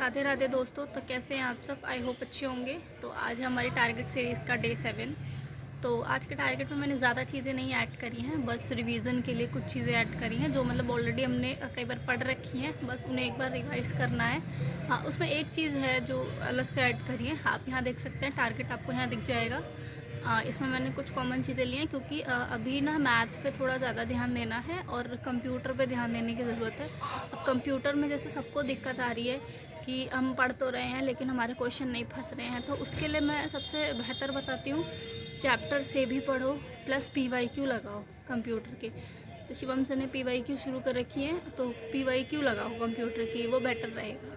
राधे राधे दोस्तों। तो कैसे हैं आप सब? आई होप अच्छे होंगे। तो आज हमारी टारगेट सीरीज़ का डे 7। तो आज के टारगेट में मैंने ज़्यादा चीज़ें नहीं ऐड करी हैं, बस रिवीजन के लिए कुछ चीज़ें ऐड करी हैं जो मतलब ऑलरेडी हमने कई बार पढ़ रखी हैं, बस उन्हें एक बार रिवाइज़ करना है। हाँ, उसमें एक चीज़ है जो अलग से ऐड करी है, आप यहाँ देख सकते हैं, टारगेट आपको यहाँ दिख जाएगा। इसमें मैंने कुछ कॉमन चीज़ें ली हैं क्योंकि अभी ना मैथ पे थोड़ा ज़्यादा ध्यान देना है और कंप्यूटर पे ध्यान देने की ज़रूरत है। अब कंप्यूटर में जैसे सबको दिक्कत आ रही है कि हम पढ़ तो रहे हैं लेकिन हमारे क्वेश्चन नहीं फंस रहे हैं, तो उसके लिए मैं सबसे बेहतर बताती हूँ, चैप्टर से भी पढ़ो प्लस PYQ लगाओ कंप्यूटर के। तो शिवम सर ने PYQ शुरू कर रखी है, तो PYQ लगाओ कंप्यूटर की, वो बेटर रहेगा।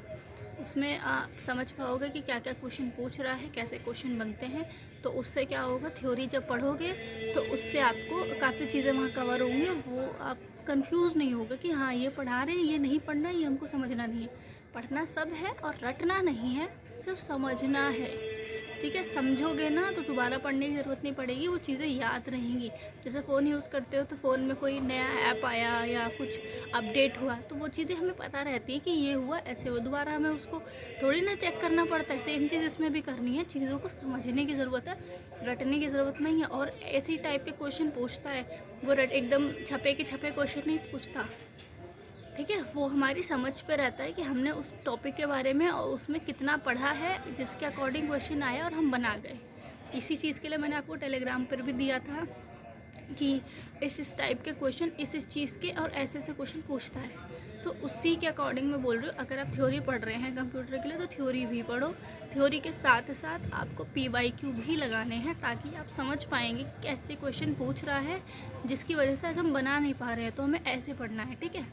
उसमें आप समझ पाओगे कि क्या क्या क्वेश्चन पूछ रहा है, कैसे क्वेश्चन बनते हैं। तो उससे क्या होगा, थ्योरी जब पढ़ोगे तो उससे आपको काफ़ी चीज़ें वहाँ कवर होंगी और वो आप कंफ्यूज नहीं होगा कि हाँ ये पढ़ा रहे हैं, ये नहीं पढ़ना है, ये हमको समझना नहीं है। पढ़ना सब है और रटना नहीं है, सिर्फ समझना है। ठीक है, समझोगे ना तो दोबारा पढ़ने की ज़रूरत नहीं पड़ेगी, वो चीज़ें याद रहेंगी। जैसे फ़ोन यूज़ करते हो तो फ़ोन में कोई नया ऐप आया या कुछ अपडेट हुआ तो वो चीज़ें हमें पता रहती है कि ये हुआ ऐसे हुआ, दोबारा हमें उसको थोड़ी ना चेक करना पड़ता है। सेम चीज़ इसमें भी करनी है, चीज़ों को समझने की ज़रूरत है, रटने की ज़रूरत नहीं है। और ऐसी टाइप के क्वेश्चन पूछता है वो, रट एकदम छपे के छपे क्वेश्चन नहीं पूछता। ठीक है, वो हमारी समझ पे रहता है कि हमने उस टॉपिक के बारे में और उसमें कितना पढ़ा है, जिसके अकॉर्डिंग क्वेश्चन आया और हम बना गए। इसी चीज़ के लिए मैंने आपको टेलीग्राम पर भी दिया था कि इस टाइप के क्वेश्चन इस चीज़ के और ऐसे ऐसे क्वेश्चन पूछता है। तो उसी के अकॉर्डिंग मैं बोल रही हूँ, अगर आप थ्योरी पढ़ रहे हैं कंप्यूटर के लिए तो थ्योरी भी पढ़ो, थ्योरी के साथ साथ आपको PYQ भी लगाने हैं ताकि आप समझ पाएंगे कि कैसे क्वेश्चन पूछ रहा है, जिसकी वजह से आज हम बना नहीं पा रहे हैं, तो हमें ऐसे पढ़ना है। ठीक है,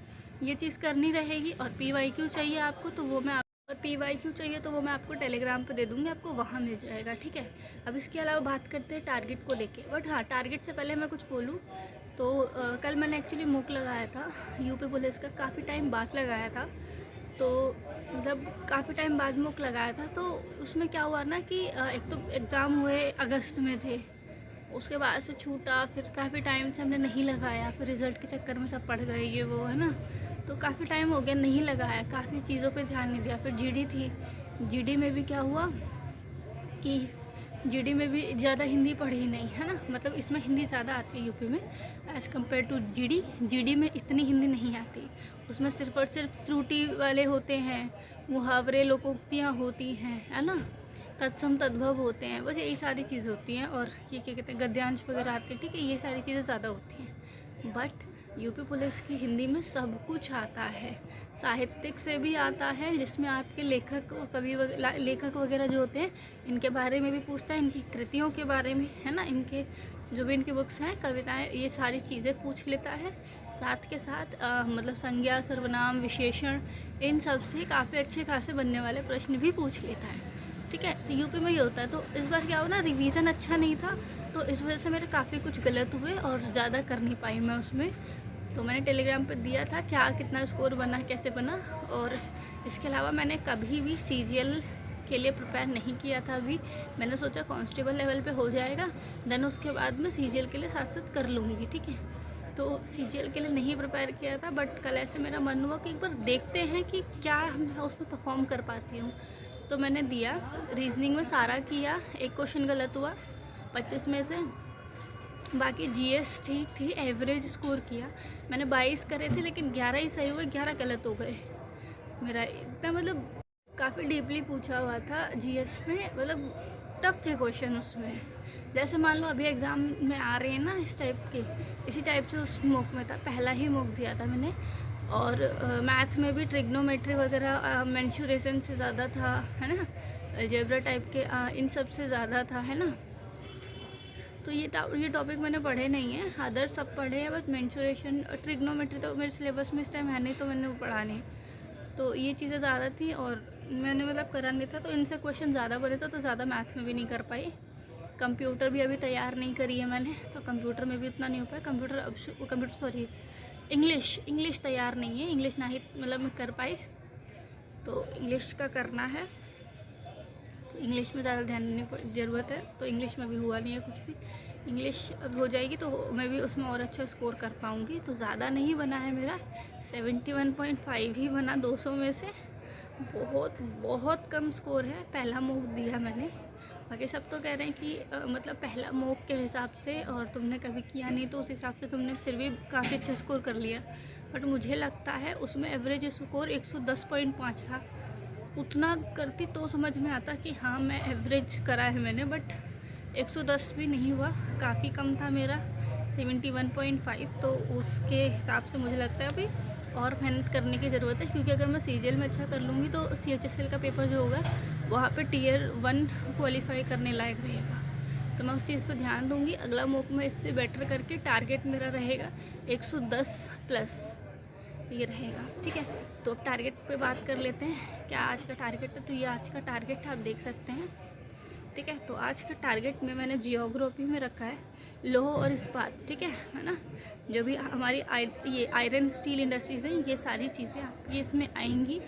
ये चीज़ करनी रहेगी। और PYQ चाहिए आपको तो वो मैं PYQ चाहिए तो वो मैं आपको टेलीग्राम पे दे दूँगी, आपको वहाँ मिल जाएगा। ठीक है, अब इसके अलावा बात करते हैं टारगेट को लेके। बट हाँ, टारगेट से पहले मैं कुछ बोलूँ तो कल मैंने एक्चुअली मूक लगाया था यूपी पुलिस का, काफ़ी टाइम बाद लगाया था। तो मतलब काफ़ी टाइम बाद मूक लगाया था, तो उसमें क्या हुआ ना कि एक तो एग्ज़ाम हुए अगस्त में थे, उसके बाद से छूटा, फिर काफ़ी टाइम से हमने नहीं लगाया, फिर रिज़ल्ट के चक्कर में सब पढ़ गए ये वो, है ना। तो काफ़ी टाइम हो गया नहीं लगाया, काफ़ी चीज़ों पे ध्यान नहीं दिया। फिर GD थी, GD में भी क्या हुआ कि GD में भी ज़्यादा हिंदी पढ़ी नहीं, है ना। मतलब इसमें हिंदी ज़्यादा आती है यूपी में एज़ कम्पेयर टू GD में इतनी हिंदी नहीं आती। उसमें सिर्फ और सिर्फ त्रुटि वाले होते हैं, मुहावरे लोकोक्तियाँ होती हैं, है ना, तत्सम तद्भव होते हैं, बस यही सारी चीज़ होती हैं। और ये क्या कहते हैं, गद्यांश वगैरह आते हैं। ठीक है, ये सारी चीज़ें ज़्यादा होती हैं। बट यूपी पुलिस की हिंदी में सब कुछ आता है, साहित्यिक से भी आता है, जिसमें आपके लेखक और कवि लेखक वगैरह जो होते हैं इनके बारे में भी पूछता है, इनकी कृतियों के बारे में, है ना, इनके जो भी इनकी बुक्स हैं, कविताएं, ये सारी चीज़ें पूछ लेता है। साथ के साथ मतलब संज्ञा, सर्वनाम, विशेषण, इन सब से काफ़ी अच्छे खासे बनने वाले प्रश्न भी पूछ लेता है। ठीक है, तो यूपी में ही होता है। तो इस बार क्या हो ना, रिवीजन अच्छा नहीं था, तो इस वजह से मेरे काफ़ी कुछ गलत हुए और ज़्यादा कर नहीं पाई मैं उसमें। तो मैंने टेलीग्राम पे दिया था क्या कितना स्कोर बना, कैसे बना। और इसके अलावा मैंने कभी भी CGL के लिए प्रिपेयर नहीं किया था। अभी मैंने सोचा कांस्टेबल लेवल पे हो जाएगा, देन उसके बाद मैं CGL के लिए साथ साथ कर लूँगी। ठीक है, तो CGL के लिए नहीं प्रिपेयर किया था, बट कल ऐसे मेरा मन हुआ कि एक बार देखते हैं कि क्या मैं उसमें परफॉर्म कर पाती हूँ। तो मैंने दिया, रीजनिंग में सारा किया, एक क्वेश्चन गलत हुआ 25 में से, बाकी GS ठीक थी, एवरेज स्कोर किया। मैंने 22 करे थे लेकिन 11 ही सही हुए, 11 गलत हो गए मेरा। इतना मतलब काफ़ी डीपली पूछा हुआ था GS में, मतलब टफ थे क्वेश्चन उसमें। जैसे मान लो अभी एग्ज़ाम में आ रहे हैं ना इस टाइप के, इसी टाइप से उस मूक में था, पहला ही मूक दिया था मैंने। और मैथ में भी ट्रिग्नोमेट्री वगैरह मेंसुरेशन से ज़्यादा था, है ना, अलजेब्रा टाइप के इन सब से ज़्यादा था, है ना। तो ये टॉपिक मैंने पढ़े नहीं है, अदर सब पढ़े हैं, बस मेंसुरेशन और ट्रिग्नोमेट्री तो मेरे सिलेबस में इस टाइम है नहीं, तो मैंने वो पढ़ा नहीं। तो ये चीज़ें ज़्यादा थी और मैंने मतलब करा नहीं था, तो इनसे क्वेश्चन ज़्यादा बने तो ज़्यादा मैथ में भी नहीं कर पाई। कंप्यूटर भी अभी तैयार नहीं करी है मैंने, तो कंप्यूटर में भी उतना नहीं हो पाया। इंग्लिश तैयार नहीं है, इंग्लिश ना ही मतलब मैं कर पाई, तो इंग्लिश का करना है। तो इंग्लिश में ज़्यादा ध्यान देने की ज़रूरत है, तो इंग्लिश में भी हुआ नहीं है कुछ भी। इंग्लिश अब हो जाएगी तो मैं भी उसमें और अच्छा स्कोर कर पाऊँगी। तो ज़्यादा नहीं बना है मेरा, 71.5 ही बना 200 में से। बहुत बहुत कम स्कोर है, पहला मॉक दिया मैंने। बाकी सब तो कह रहे हैं कि मतलब पहला मॉक के हिसाब से, और तुमने कभी किया नहीं तो उस हिसाब से तुमने फिर भी काफ़ी अच्छा स्कोर कर लिया। बट मुझे लगता है उसमें एवरेज स्कोर 110.5 था। उतना करती तो समझ में आता कि हाँ मैं एवरेज करा है मैंने, बट 110 भी नहीं हुआ, काफ़ी कम था मेरा 71.5। तो उसके हिसाब से मुझे लगता है अभी और मेहनत करने की ज़रूरत है, क्योंकि अगर मैं सीजीएल में अच्छा कर लूँगी तो सीएचएसएल का पेपर जो होगा वहाँ पे टियर 1 क्वालिफाई करने लायक रहेगा। तो मैं उस चीज़ पर ध्यान दूँगी। अगला मॉक में इससे बेटर करके टारगेट मेरा रहेगा 110 प्लस ये रहेगा, ठीक है। तो अब टारगेट पे बात कर लेते हैं, क्या आज का टारगेट है। तो ये आज का टारगेट आप देख सकते हैं, ठीक है। तो आज का टारगेट में मैंने जियोग्राफी में रखा है लोह और इस्पात, ठीक है ना। जो भी हमारी ये आयरन स्टील इंडस्ट्रीज़ हैं, ये सारी चीज़ें आपकी इसमें आएंगी।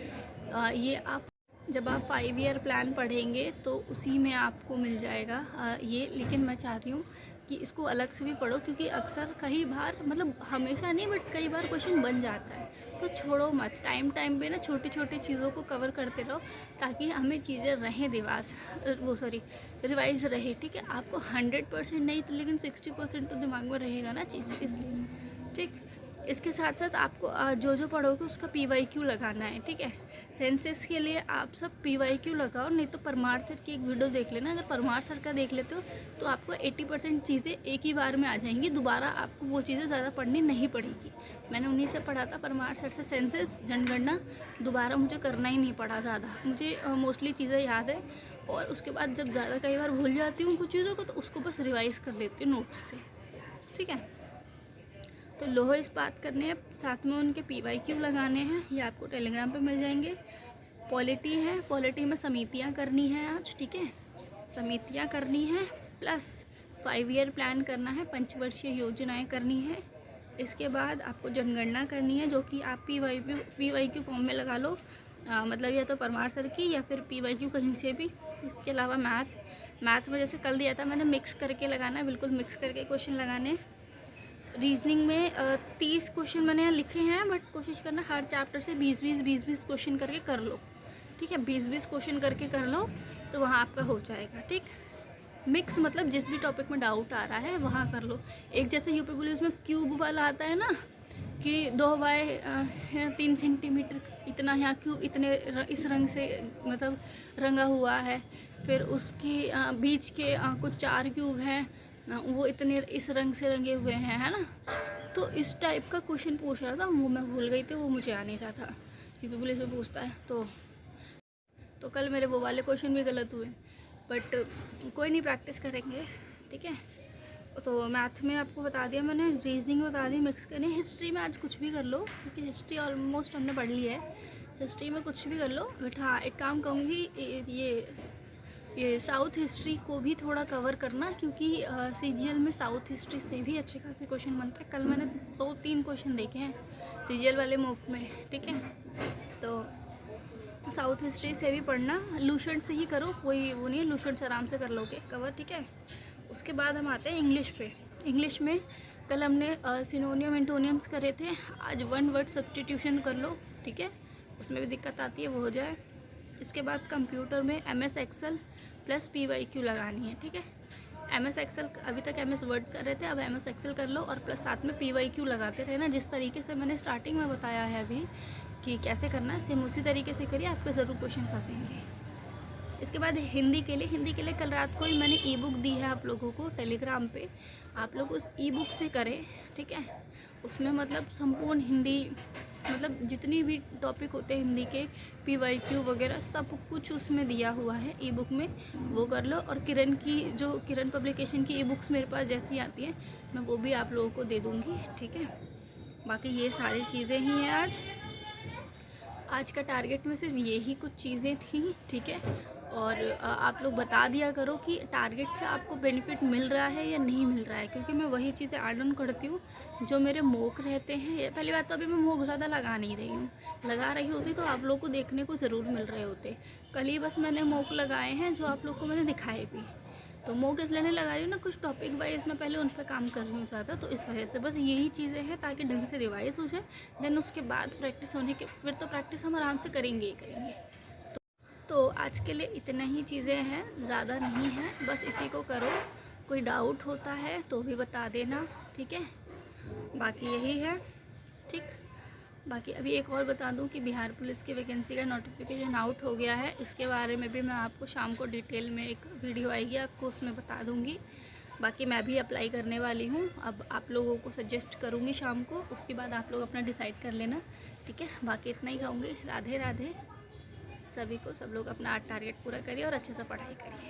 ये आप जब आप 5 ईयर प्लान पढ़ेंगे तो उसी में आपको मिल जाएगा ये। लेकिन मैं चाहती हूँ कि इसको अलग से भी पढ़ो, क्योंकि अक्सर कई बार, मतलब हमेशा नहीं बट कई बार क्वेश्चन बन जाता है। तो छोड़ो मत, टाइम टाइम पे ना छोटी छोटी चीज़ों को कवर करते रहो, ताकि हमें चीज़ें रहें रिवाइज रहे, ठीक है। आपको 100% नहीं तो लेकिन 60% तो दिमाग में रहेगा ना चीज़, इसलिए ठीक। इसके साथ साथ आपको जो जो पढ़ोगे उसका PYQ लगाना है, ठीक है। सेंसेस के लिए आप सब PYQ लगाओ, नहीं तो परमार सर की एक वीडियो देख लेना। अगर परमार सर का देख लेते हो तो आपको 80% चीज़ें एक ही बार में आ जाएंगी, दोबारा आपको वो चीज़ें ज़्यादा पढ़नी नहीं पड़ेगी। मैंने उन्हीं से पढ़ा था, परमार सर से सेंसेस, जनगणना, दोबारा मुझे करना ही नहीं पड़ा ज़्यादा। मुझे मोस्टली चीज़ें याद है, और उसके बाद जब ज़्यादा कई बार भूल जाती हूँ कुछ चीज़ों को तो उसको बस रिवाइज़ कर लेती हूँ नोट्स से, ठीक है। तो लोह इस्पात करने हैं, साथ में उनके PYQ लगाने हैं, ये आपको टेलीग्राम पे मिल जाएंगे। पॉलिटी है, पॉलिटी में समितियाँ करनी है आज, ठीक है। समितियाँ करनी है, प्लस 5 ईयर प्लान करना है, पंचवर्षीय योजनाएं करनी है। इसके बाद आपको जनगणना करनी है, जो कि आप PYQ फॉर्म में लगा लो, मतलब या तो परमार सर की या फिर PYQ कहीं से भी। इसके अलावा मैथ में जैसे कल दिया था मैंने, मिक्स करके लगाना है, बिल्कुल मिक्स करके क्वेश्चन लगाने। रीजनिंग में 30 क्वेश्चन मैंने यहाँ लिखे हैं, बट कोशिश करना हर चैप्टर से 20-20 क्वेश्चन करके कर लो, ठीक है। 20-20 क्वेश्चन करके कर लो तो वहाँ आपका हो जाएगा, ठीक। मिक्स मतलब जिस भी टॉपिक में डाउट आ रहा है वहाँ कर लो। एक जैसे यूपी पुलिस में क्यूब वाला आता है ना, कि 2 बाय 3 सेंटीमीटर इतना, यहाँ क्यूब इतने इस रंग से मतलब रंगा हुआ है, फिर उसके बीच के कुछ 4 क्यूब हैं, वो इतने इस रंग से रंगे हुए हैं, है ना। तो इस टाइप का क्वेश्चन पूछ रहा था, वो मैं भूल गई थी, वो मुझे आ नहीं रहा था। यूपी पुलिस में पूछता है तो कल मेरे वो वाले क्वेश्चन भी गलत हुए, बट कोई नहीं, प्रैक्टिस करेंगे, ठीक है। तो मैथ में आपको बता दिया मैंने, रीजनिंग बता दी, मिक्स करनी। हिस्ट्री में आज कुछ भी कर लो, क्योंकि हिस्ट्री ऑलमोस्ट हमने पढ़ ली है। हिस्ट्री में कुछ भी कर लो, बट हाँ एक काम कहूँगी, ये साउथ हिस्ट्री को भी थोड़ा कवर करना, क्योंकि CGL में साउथ हिस्ट्री से भी अच्छे खासे क्वेश्चन बनते हैं। कल मैंने 2-3 क्वेश्चन देखे हैं CGL वाले मॉक में, ठीक है। तो साउथ हिस्ट्री से भी पढ़ना, लूसेंट से ही करो, कोई वो नहीं है, लूसेंट से आराम से कर लोगे कवर, ठीक है। उसके बाद हम आते हैं इंग्लिश पे। इंग्लिश में कल हमने सिनोनियम एंटोनियम्स करे थे, आज 1 वर्ड सब्स्टिट्यूशन कर लो, ठीक है। उसमें भी दिक्कत आती है, वो हो जाए। इसके बाद कंप्यूटर में MS एक्सेल प्लस PYQ लगानी है, ठीक है। MS एक्सेल अभी तक MS वर्ड कर रहे थे, अब MS एक्सेल कर लो, और प्लस साथ में PYQ लगाते रहे ना, जिस तरीके से मैंने स्टार्टिंग में बताया है अभी कि कैसे करना है, सेम उसी तरीके से करिए, आपके ज़रूर क्वेश्चन फंसेंगे। इसके बाद हिंदी के लिए कल रात को ही मैंने E-बुक दी है आप लोगों को टेलीग्राम पे, आप लोग उस E-बुक से करें, ठीक है। उसमें मतलब संपूर्ण हिंदी, मतलब जितनी भी टॉपिक होते हैं हिंदी के, PYQ वगैरह सब कुछ उसमें दिया हुआ है E-बुक में, वो कर लो। और किरण पब्लिकेशन की E-बुक्स मेरे पास जैसी आती हैं मैं वो भी आप लोगों को दे दूँगी, ठीक है। बाकी ये सारी चीज़ें ही हैं आज का टारगेट में सिर्फ यही कुछ चीज़ें थी, ठीक है। और आप लोग बता दिया करो कि टारगेट से आपको बेनिफिट मिल रहा है या नहीं मिल रहा है, क्योंकि मैं वही चीज़ें ऐड ऑन करती हूँ जो मेरे मॉक रहते हैं। पहली बात तो अभी मैं मॉक ज़्यादा लगा नहीं रही हूँ, लगा रही होती तो आप लोग को देखने को ज़रूर मिल रहे होते। कल ही बस मैंने मॉक लगाए हैं जो आप लोग को मैंने दिखाए भी। तो मॉक इसलिए नहीं लगा रही हूँ ना, कुछ टॉपिक वाइज मैं पहले उन पर काम कर रही हूँ ज़्यादा, तो इस वजह से बस यही चीज़ें हैं, ताकि ढंग से रिवाइज़ हो जाए। देन उसके बाद प्रैक्टिस होने के फिर तो प्रैक्टिस हम आराम से करेंगे ही करेंगे, तो आज के लिए इतना ही चीज़ें हैं, ज़्यादा नहीं हैं, बस इसी को करो। कोई डाउट होता है तो भी बता देना, ठीक है। बाकी यही है, ठीक। बाकी अभी एक और बता दूं कि बिहार पुलिस की वैकेंसी का नोटिफिकेशन आउट हो गया है। इसके बारे में भी मैं आपको शाम को डिटेल में एक वीडियो आएगी, आपको उसमें बता दूंगी। बाकी मैं भी अप्लाई करने वाली हूँ, अब आप लोगों को सजेस्ट करूँगी शाम को, उसके बाद आप लोग अपना डिसाइड कर लेना, ठीक है। बाकी इतना ही कहूँगी, राधे राधे सभी को। सब लोग अपना टारगेट पूरा करिए और अच्छे से पढ़ाई करिए।